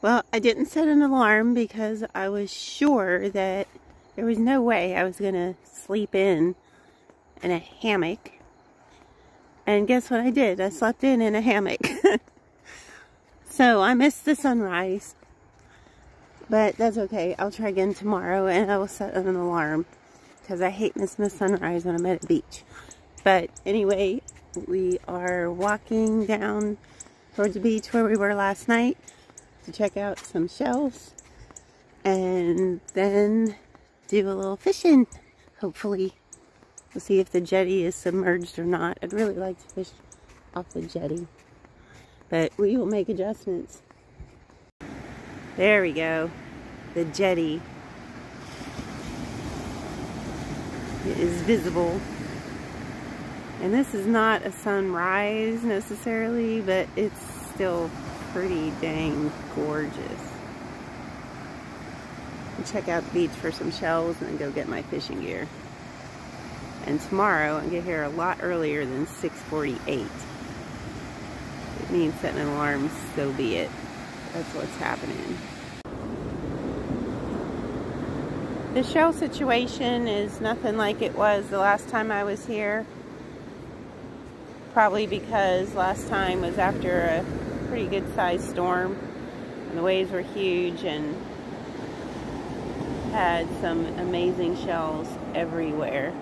Well, I didn't set an alarm because I was sure that there was no way I was going to sleep in a hammock. And guess what I did? I slept in a hammock. So I missed the sunrise. But that's okay. I'll try again tomorrow and I will set an alarm because I hate missing the sunrise when I'm at a beach. But anyway, we are walking down towards the beach where we were last night to check out some shells and then do a little fishing. Hopefully we'll see if the jetty is submerged or not. I'd really like to fish off the jetty, but we will make adjustments. There we go, the jetty is visible, and this is not a sunrise necessarily, but it's still pretty dang gorgeous. I'll check out the beach for some shells and then go get my fishing gear. And tomorrow I get here a lot earlier than 6:48. It means setting an alarm, so be it. That's what's happening. The shell situation is nothing like it was the last time I was here. Probably because last time was after a pretty good sized storm and the waves were huge and had some amazing shells everywhere.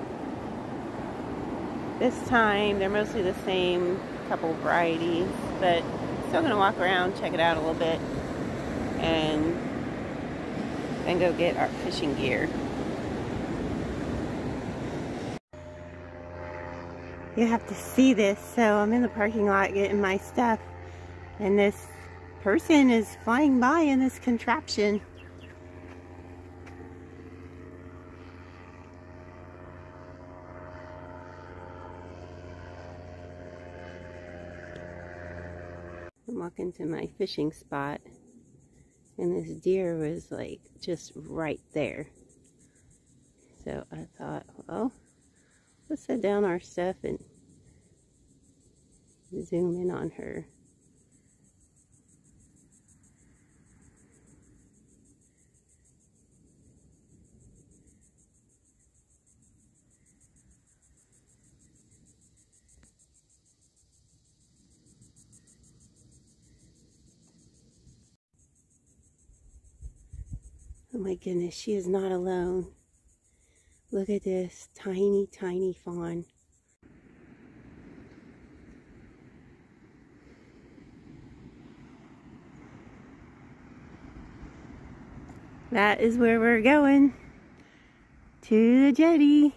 This time they're mostly the same couple varieties, but still gonna walk around, check it out a little bit, and then go get our fishing gear. You have to see this. So I'm in the parking lot getting my stuff, and this person is flying by in this contraption. I'm walking to my fishing spot, and this deer was like just right there. So I thought, well, let's set down our stuff and zoom in on her. Oh my goodness, she is not alone. Look at this tiny, tiny fawn. That is where we're going, to the jetty.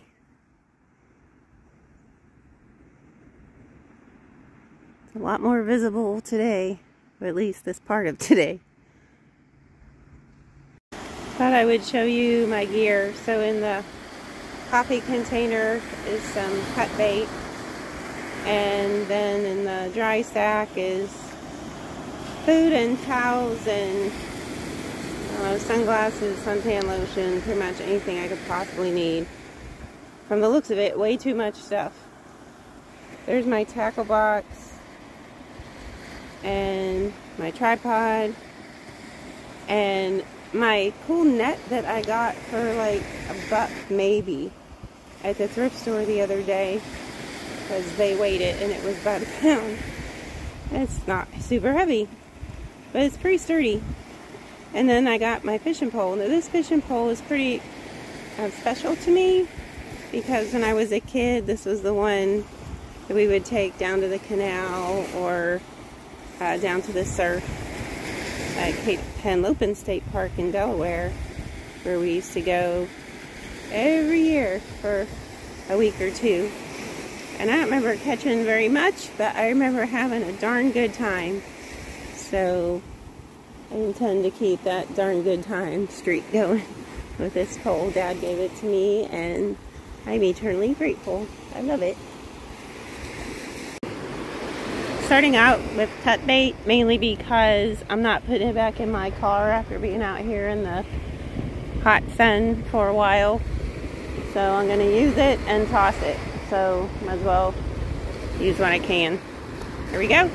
It's a lot more visible today, or at least this part of today. Thought I would show you my gear. So in the coffee container is some cut bait, and then in the dry sack is food and towels and sunglasses, suntan lotion, pretty much anything I could possibly need. From the looks of it, way too much stuff. There's my tackle box and my tripod and my cool net that I got for like $1 maybe at the thrift store the other day, because they weighed it and it was about £1 pound. It's not super heavy, but it's pretty sturdy. And then I got my fishing pole. Now this fishing pole is pretty special to me, because when I was a kid, this was the one that we would take down to the canal or down to the surf at Cape Henlopen State Park in Delaware, where we used to go every year for a week or two. And I don't remember catching very much, but I remember having a darn good time. So I intend to keep that darn good time streak going with this pole. Dad gave it to me and I'm eternally grateful. I love it. Starting out with cut bait, mainly because I'm not putting it back in my car after being out here in the hot sun for a while. So I'm going to use it and toss it. So might as well use what I can. Here we go.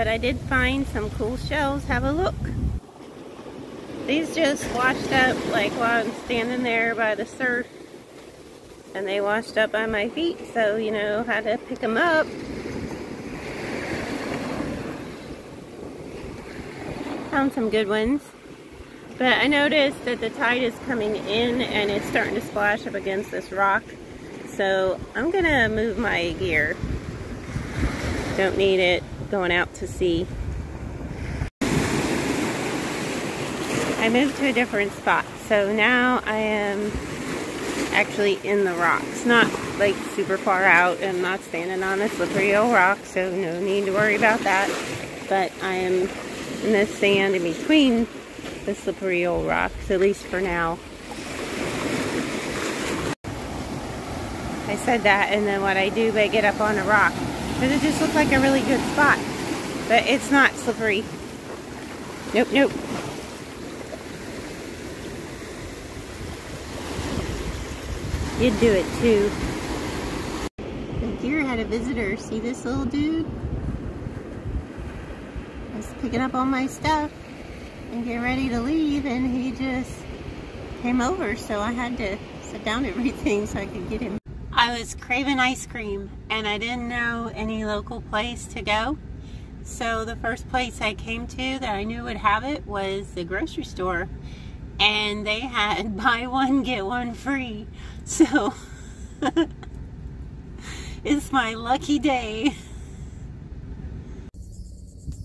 but I did find some cool shells. Have a look. These just washed up like while I'm standing there by the surf, and they washed up by my feet, so you know how to pick them up. Found some good ones, but I noticed that the tide is coming in and it's starting to splash up against this rock, so I'm gonna move my gear. Don't need it going out to sea. I moved to a different spot, so now I am actually in the rocks, not like super far out. I'm not standing on a slippery old rock, so no need to worry about that, but I am in the sand in between the slippery old rocks, at least for now. I said that, and then what I do, I get up on a rock, because it just looks like a really good spot, but it's not slippery. Nope, nope. You'd do it too. The deer had a visitor. See this little dude? I was picking up all my stuff and getting ready to leave, and he just came over, so I had to set down everything so I could get him. I was craving ice cream and I didn't know any local place to go, so the first place I came to that I knew would have it was the grocery store, and they had buy one get one free, so it's my lucky day.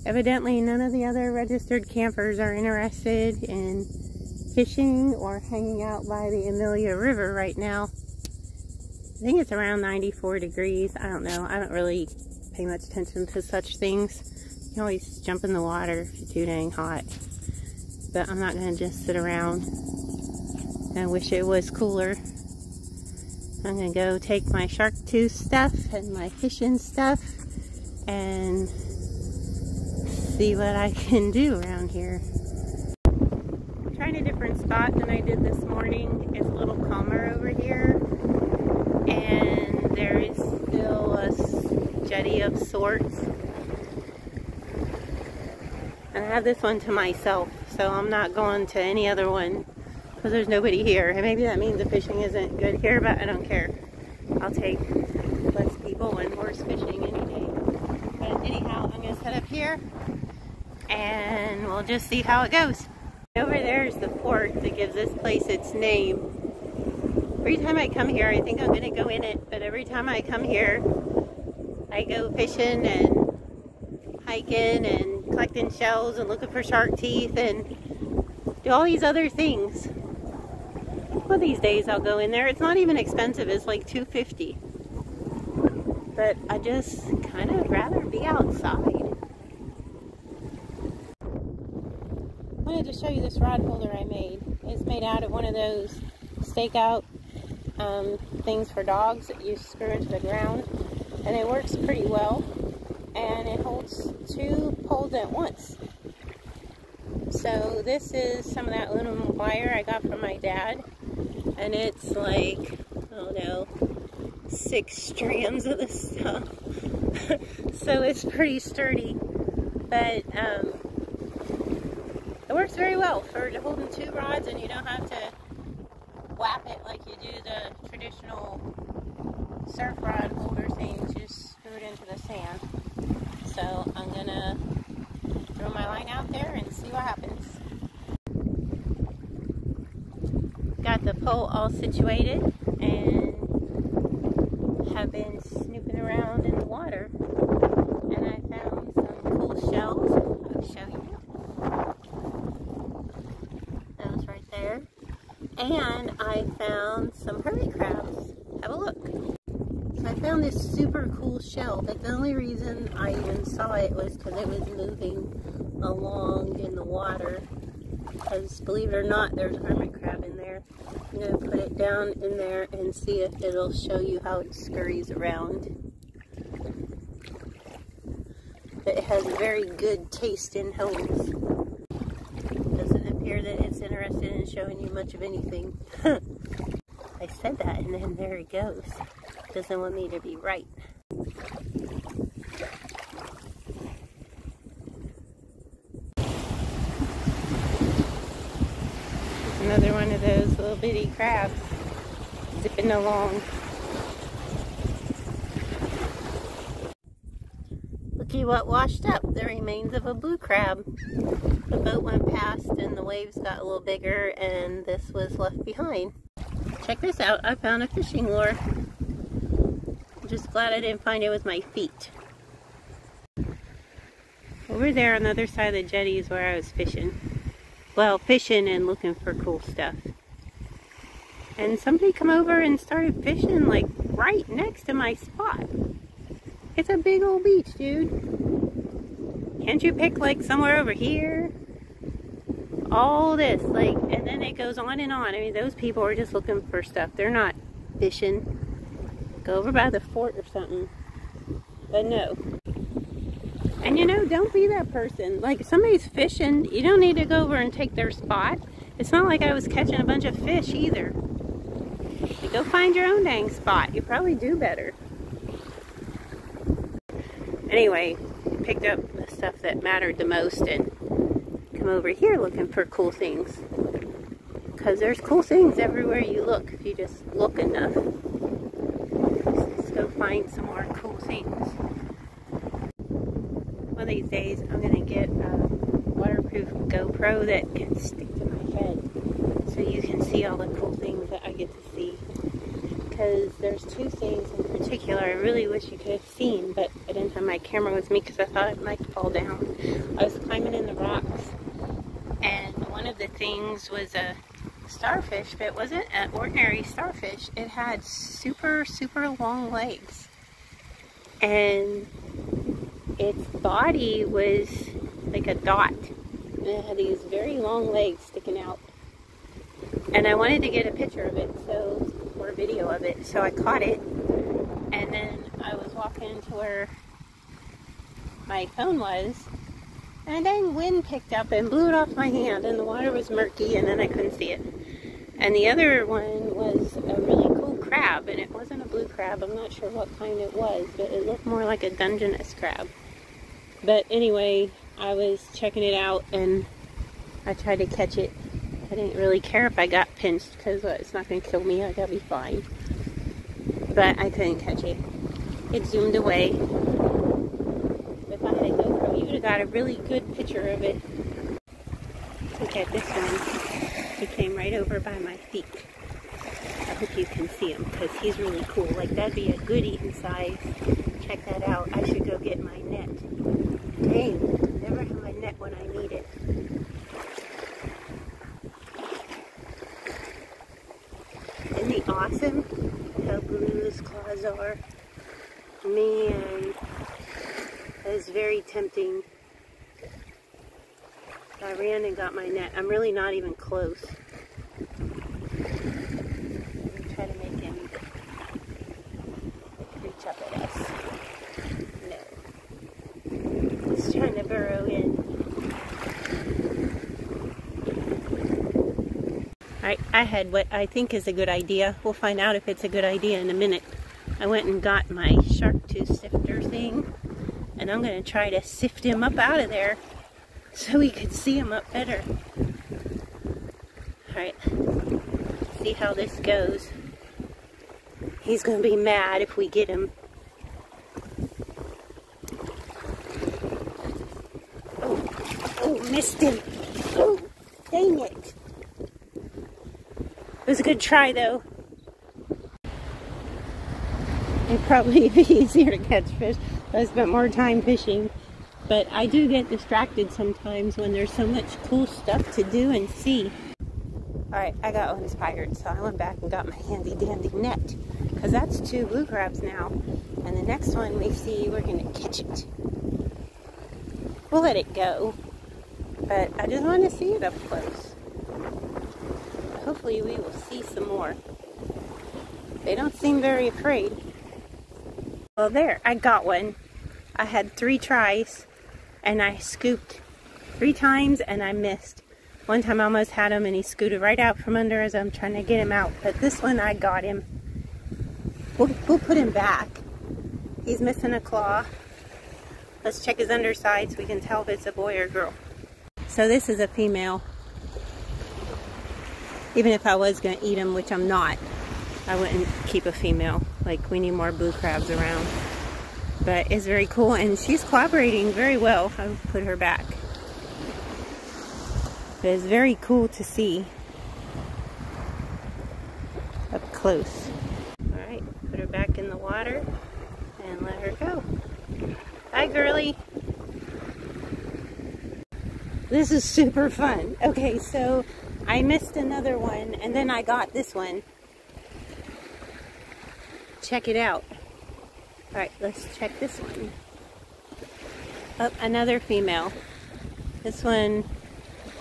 Evidently none of the other registered campers are interested in fishing or hanging out by the Amelia River right now. I think it's around 94 degrees. I don't know. I don't really pay much attention to such things. You can always jump in the water if it's too dang hot. But I'm not going to just sit around and wish it was cooler. I'm going to go take my shark tooth stuff and my fishing stuff and see what I can do around here. I'm trying a different spot than I did this morning. It's a little calmer over here, and there is still a jetty of sorts. And I have this one to myself, so I'm not going to any other one because there's nobody here. And maybe that means the fishing isn't good here, but I don't care. I'll take less people and worse fishing any day. But anyhow, I'm going to set up here and we'll just see how it goes. Over there is the fort that gives this place its name. Every time I come here, I think I'm going to go in it, but every time I come here, I go fishing and hiking and collecting shells and looking for shark teeth and do all these other things. One of these days I'll go in there. It's not even expensive. It's like $2.50. But I just kind of rather be outside. I wanted to show you this rod holder I made. It's made out of one of those stakeout things for dogs that you screw into the ground. And it works pretty well. And it holds 2 poles at once. So this is some of that aluminum wire I got from my dad, and it's like, I don't know, 6 strands of this stuff. So it's pretty sturdy, but it works very well for holding 2 rods, and you don't have to whap it like you do the traditional surf rod holder things. You just screw it into the sand. So I'm gonna throw my line out there and see what happens. Got the pole all situated and have been snooping around in the water, and I found some cool shells. I'll show you. Those right there. And I found some hermit crabs. Have a look. I found this super cool shell, but the only reason I even saw it was because it was moving along in the water. Because believe it or not, there's a hermit crab in there. I'm going to put it down in there and see if it'll show you how it scurries around. But it has very good taste in homes. Doesn't appear that it's interested in showing you much of anything. I said that, and then there it goes. Doesn't want me to be right. Another one of those little bitty crabs zipping along. Looky what washed up, the remains of a blue crab. The boat went past and the waves got a little bigger and this was left behind. Check this out, I found a fishing lure. I'm just glad I didn't find it with my feet. Over there on the other side of the jetty is where I was fishing. Well, fishing and looking for cool stuff. And somebody come over and started fishing like right next to my spot. It's a big old beach, dude. Can't you pick like somewhere over here? All this, like, and then it goes on and on. I mean, those people are just looking for stuff. They're not fishing. Go over by the fort or something. But no. And you know, don't be that person. Like, if somebody's fishing, you don't need to go over and take their spot. It's not like I was catching a bunch of fish either. You go find your own dang spot. You probably do better. Anyway, picked up the stuff that mattered the most and come over here looking for cool things. Because there's cool things everywhere you look if you just look enough. Let's go find some more cool things. One of these days I'm going to get a waterproof GoPro that can stick to my head so you can see all the cool things that I get to see. Because there's two things in particular I really wish you could have seen, but I didn't have my camera with me because I thought it might fall down. I was climbing in the rocks, and one of the things was a starfish, but it wasn't an ordinary starfish. It had super, super long legs, and its body was like a dot, and it had these very long legs sticking out. And I wanted to get a picture of it, or a video of it, so I caught it. And then I was walking to where my phone was, and then wind picked up and blew it off my hand, and the water was murky, and then I couldn't see it. And the other one was a really cool crab, and it wasn't a blue crab. I'm not sure what kind it was, but it looked more like a Dungeness crab. But anyway, I was checking it out, and I tried to catch it. I didn't really care if I got pinched because it's not going to kill me. I gotta be fine. But I couldn't catch it. It zoomed away. If I had a GoPro, you would have got a really good picture of it. Look at this one. He came right over by my feet. I hope you can see him because he's really cool. Like, that'd be a good eating size. Check that out. I should go get my net. Dang, never have my net when I need it. Isn't he awesome? How blue his claws are. Man, that is very tempting. I ran and got my net. I'm really not even close. I'm trying to make him reach up at us. No. He's trying to burrow in. I had what I think is a good idea. We'll find out if it's a good idea in a minute. I went and got my shark tooth sifter thing, and I'm going to try to sift him up out of there so we could see him up better. Alright, see how this goes. He's going to be mad if we get him. Oh, missed him. Oh, dang it. It was a good try, though. It'd probably be easier to catch fish if I spent more time fishing. But I do get distracted sometimes when there's so much cool stuff to do and see. Alright, I got inspired, so I went back and got my handy dandy net. Because that's 2 blue crabs now. And the next one we see, we're going to catch it. We'll let it go. But I just want to see it up close. Hopefully we will see some more. They don't seem very afraid. Well, there, I got one. I had 3 tries, and I scooped 3 times, and I missed. One time I almost had him, and he scooted right out from under as I'm trying to get him out. But this one, I got him. We'll put him back. He's missing a claw. Let's check his underside so we can tell if it's a boy or girl. So this is a female. Even if I was going to eat them, which I'm not, I wouldn't keep a female. Like, we need more blue crabs around. But it's very cool, and she's cooperating very well. I'll put her back. But it's very cool to see up close. Alright, put her back in the water and let her go. Hi, girly. This is super fun. Okay, so I missed another one, and then I got this one. Check it out. Alright, let's check this one. Oh, another female. This one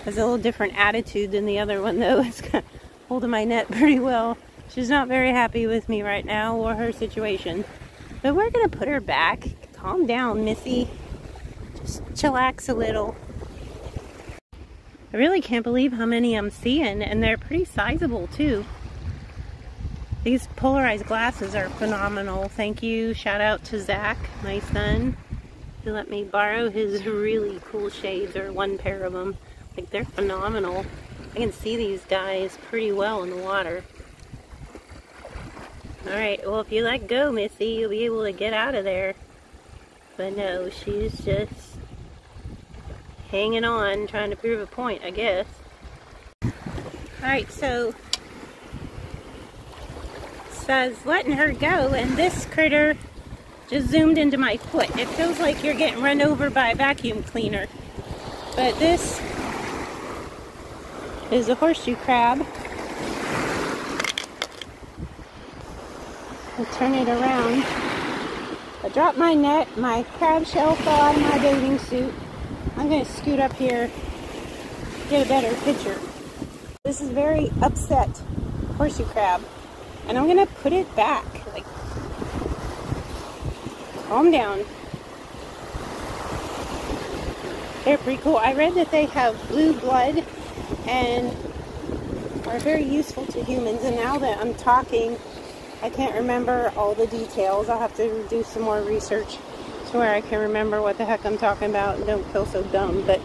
has a little different attitude than the other one, though. It's kind of holding my net pretty well. She's not very happy with me right now or her situation. But we're going to put her back. Calm down, Missy. Just chillax a little. I really can't believe how many I'm seeing, and they're pretty sizable too. These polarized glasses are phenomenal. Thank you. Shout out to Zach, my son, who let me borrow his really cool shades, or one pair of them. Like, they're phenomenal. I can see these guys pretty well in the water. Alright, well, if you let go, Missy, you'll be able to get out of there. But no, she's just hanging on, trying to prove a point, I guess. Alright, so says letting her go, and this critter just zoomed into my foot. It feels like you're getting run over by a vacuum cleaner. But this is a horseshoe crab. I'll turn it around. I dropped my net, my crab shell fell out of my bathing suit. I'm going to scoot up here, get a better picture. This is very upset horseshoe crab, and I'm going to put it back. Like, calm down. They're pretty cool. I read that they have blue blood and are very useful to humans, and now that I'm talking, I can't remember all the details. I'll have to do some more research to where I can remember what the heck I'm talking about and don't feel so dumb. But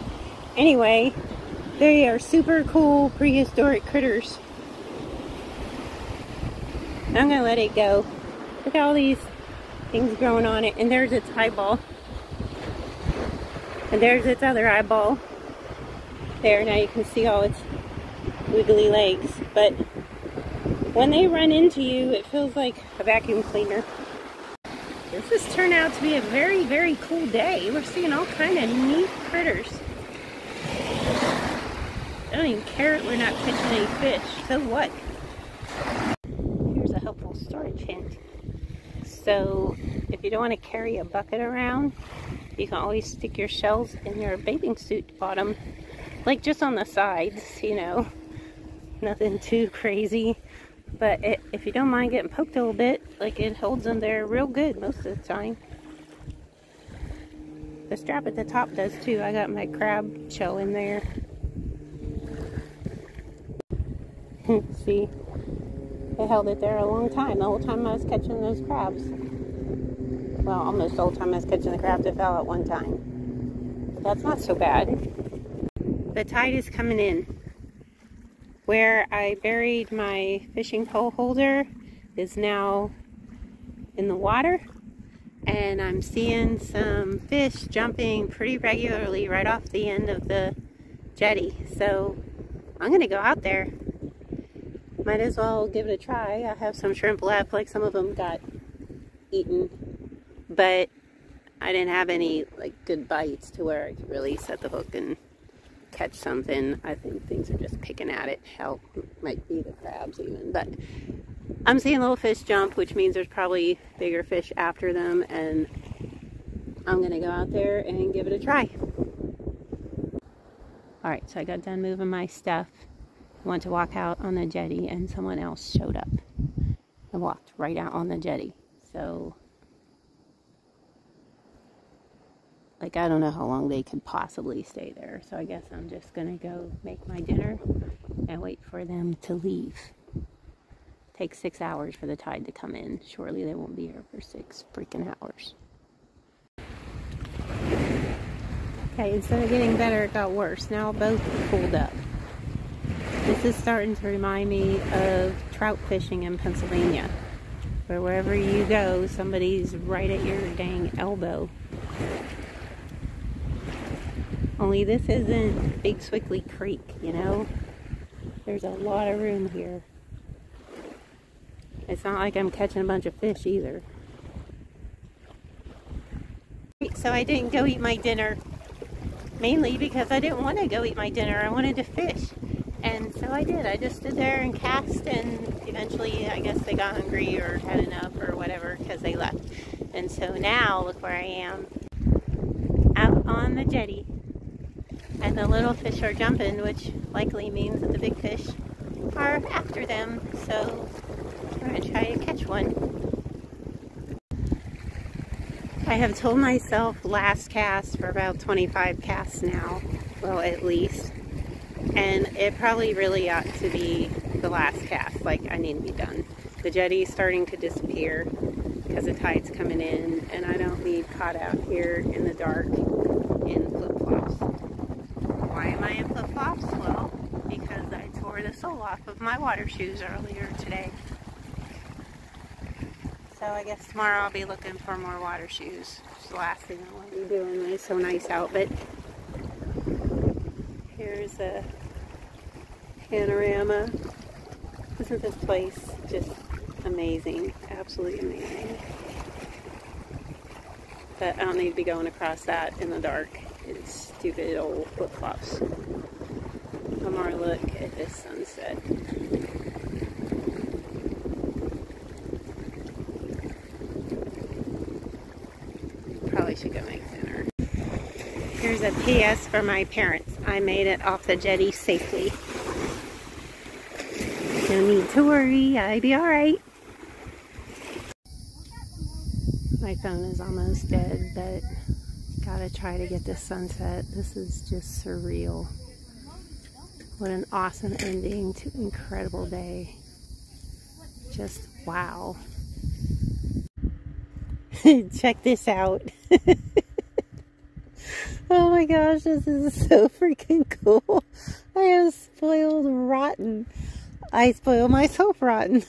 anyway, they are super cool prehistoric critters. I'm gonna let it go. Look at all these things growing on it, and there's its eyeball. And there's its other eyeball. There, now you can see all its wiggly legs. But when they run into you, it feels like a vacuum cleaner. This has turned out to be a very, very cool day. We're seeing all kind of neat critters. I don't even care if we're not catching any fish. So what? Here's a helpful storage hint. So if you don't want to carry a bucket around, you can always stick your shells in your bathing suit bottom. Like just on the sides, you know. Nothing too crazy. But if you don't mind getting poked a little bit, like, it holds them there real good most of the time. The strap at the top does too. I got my crab shell in there. See, they held it there a long time. The whole time I was catching those crabs. Well, almost the whole time I was catching the crabs that fell at one time. But that's not so bad. The tide is coming in. Where I buried my fishing pole holder is now in the water, and I'm seeing some fish jumping pretty regularly right off the end of the jetty. So I'm gonna go out there. Might as well give it a try. I have some shrimp left, like some of them got eaten, but I didn't have any like good bites to where I could really set the hook and catch something. I think things are just picking at it. Hell, might be the crabs even, but I'm seeing little fish jump, which means there's probably bigger fish after them, and I'm gonna go out there and give it a try. Alright, so I got done moving my stuff. I went to walk out on the jetty, and someone else showed up and walked right out on the jetty. So, like, I don't know how long they could possibly stay there. So I guess I'm just gonna go make my dinner and wait for them to leave. It takes 6 hours for the tide to come in. Surely they won't be here for 6 freaking hours. Okay, instead of getting better, it got worse. Now both pulled up. This is starting to remind me of trout fishing in Pennsylvania, where wherever you go, somebody's right at your dang elbow. Only this isn't Big Swickley Creek, you know? There's a lot of room here. It's not like I'm catching a bunch of fish either. So I didn't go eat my dinner, mainly because I didn't want to go eat my dinner. I wanted to fish. And so I did. I just stood there and cast, and eventually I guess they got hungry or had enough or whatever because they left. And so now look where I am, out on the jetty. And the little fish are jumping, which likely means that the big fish are after them. So I'm going to try to catch one. I have told myself last cast for about 25 casts now. Well, at least. And it probably really ought to be the last cast. Like, I need to be done. The jetty is starting to disappear because the tide's coming in, and I don't need caught out here in the dark in flip-flops. Why am I in flip-flops? Well, because I tore the sole off of my water shoes earlier today. So I guess tomorrow I'll be looking for more water shoes. It's the last thing I want to be doing when it's so nice out. But here's a panorama. Isn't this place just amazing? Absolutely amazing. But I don't need to be going across that in the dark. It's stupid old flip-flops. One more look at this sunset. Probably should go make dinner. Here's a PS for my parents. I made it off the jetty safely. No need to worry, I'll be alright. My phone is almost dead, but gotta try to get this sunset. This is just surreal. What an awesome ending to an incredible day. Just wow. Check this out. Oh my gosh, this is so freaking cool. I am spoiled rotten. I spoil myself rotten.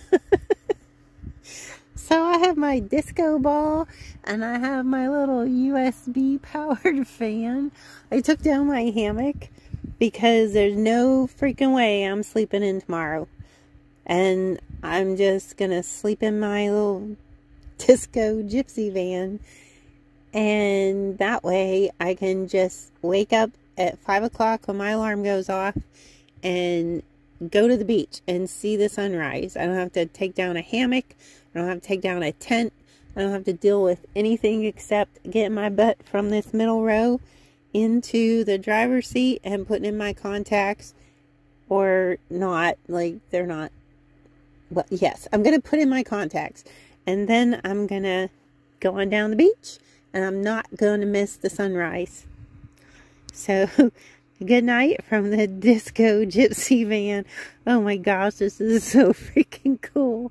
So I have my disco ball and I have my little USB powered fan. I took down my hammock because there's no freaking way I'm sleeping in tomorrow. And I'm just gonna sleep in my little disco gypsy van. And that way I can just wake up at 5 o'clock when my alarm goes off and go to the beach and see the sunrise. I don't have to take down a hammock. I don't have to take down a tent. I don't have to deal with anything except getting my butt from this middle row into the driver's seat and putting in my contacts, or not. Like, they're not. Well, yes, I'm going to put in my contacts. And then I'm going to go on down the beach. And I'm not going to miss the sunrise. So, good night from the disco gypsy van. Oh my gosh, this is so freaking cool.